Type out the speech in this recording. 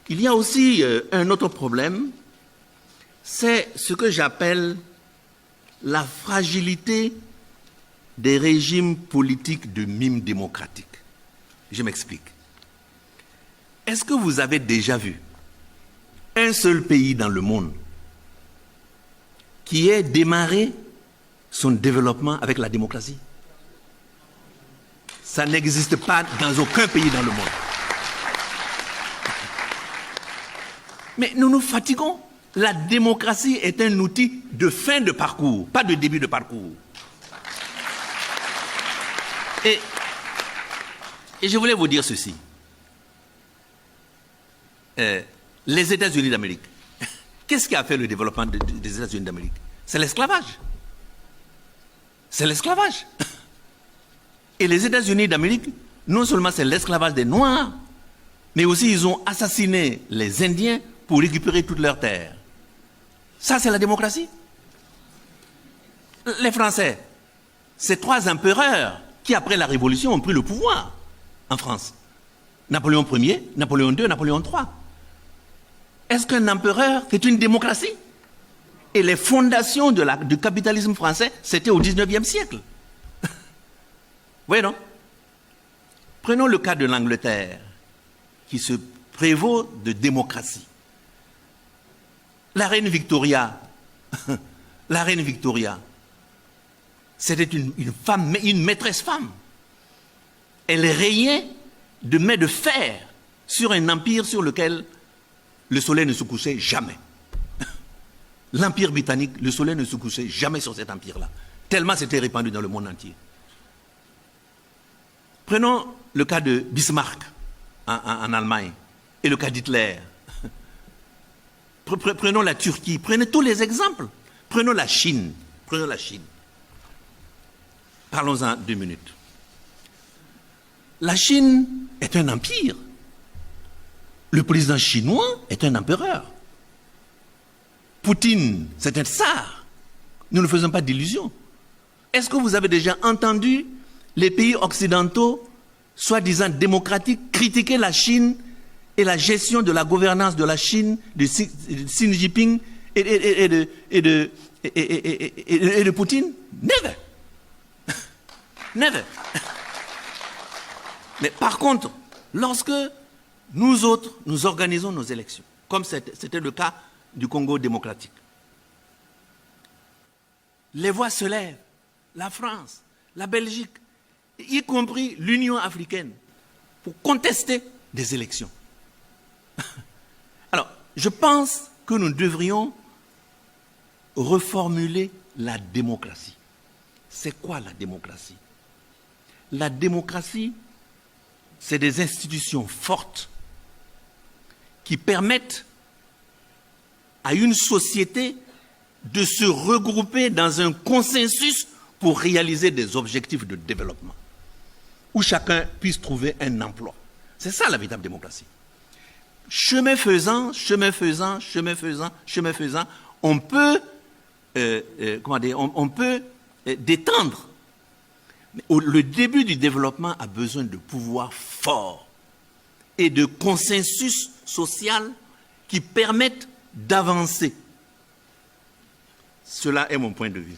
Il y a aussi un autre problème, c'est ce que j'appelle la fragilité des régimes politiques de mime démocratique. Je m'explique. Est-ce que vous avez déjà vu un seul pays dans le monde qui ait démarré son développement avec la démocratie? Ça n'existe pas dans aucun pays dans le monde. Mais nous nous fatiguons. La démocratie est un outil de fin de parcours, pas de début de parcours. Et je voulais vous dire ceci. Les États-Unis d'Amérique, qu'est-ce qui a fait le développement des États-Unis d'Amérique? C'est l'esclavage. C'est l'esclavage. Et les États-Unis d'Amérique, non seulement c'est l'esclavage des Noirs, mais aussi ils ont assassiné les Indiens pour récupérer toutes leurs terres. Ça, c'est la démocratie. Les Français, ces trois empereurs qui, après la Révolution, ont pris le pouvoir en France. Napoléon Ier, Napoléon II, Napoléon III. Est-ce qu'un empereur, c'est une démocratie? Et les fondations du capitalisme français, c'était au XIXe siècle. Oui, non? Prenons le cas de l'Angleterre, qui se prévaut de démocratie. La reine Victoria, c'était une femme, une maîtresse femme. Elle régnait de main de fer sur un empire sur lequel le soleil ne se couchait jamais. L'empire britannique, le soleil ne se couchait jamais sur cet empire-là, tellement c'était répandu dans le monde entier. Prenons le cas de Bismarck en Allemagne et le cas d'Hitler. Prenons la Turquie, prenez tous les exemples. Prenons la Chine. Parlons-en 2 minutes. La Chine est un empire. Le président chinois est un empereur. Poutine, c'est un tsar. Nous ne faisons pas d'illusions. Est-ce que vous avez déjà entendu les pays occidentaux, soi-disant démocratiques, critiquer la Chine et la gestion de la gouvernance de la Chine, de Xi Jinping et de Poutine? Never. Never. Mais par contre, lorsque nous autres, nous organisons nos élections, comme c'était le cas du Congo démocratique, les voix se lèvent, la France, la Belgique, y compris l'Union africaine, pour contester des élections. Alors, je pense que nous devrions reformuler la démocratie. C'est quoi la démocratie? La démocratie, c'est des institutions fortes qui permettent à une société de se regrouper dans un consensus pour réaliser des objectifs de développement, où chacun puisse trouver un emploi. C'est ça la véritable démocratie. Chemin faisant, on peut, on peut détendre. Le début du développement a besoin de pouvoir fort et de consensus social qui permettent d'avancer. Cela est mon point de vue.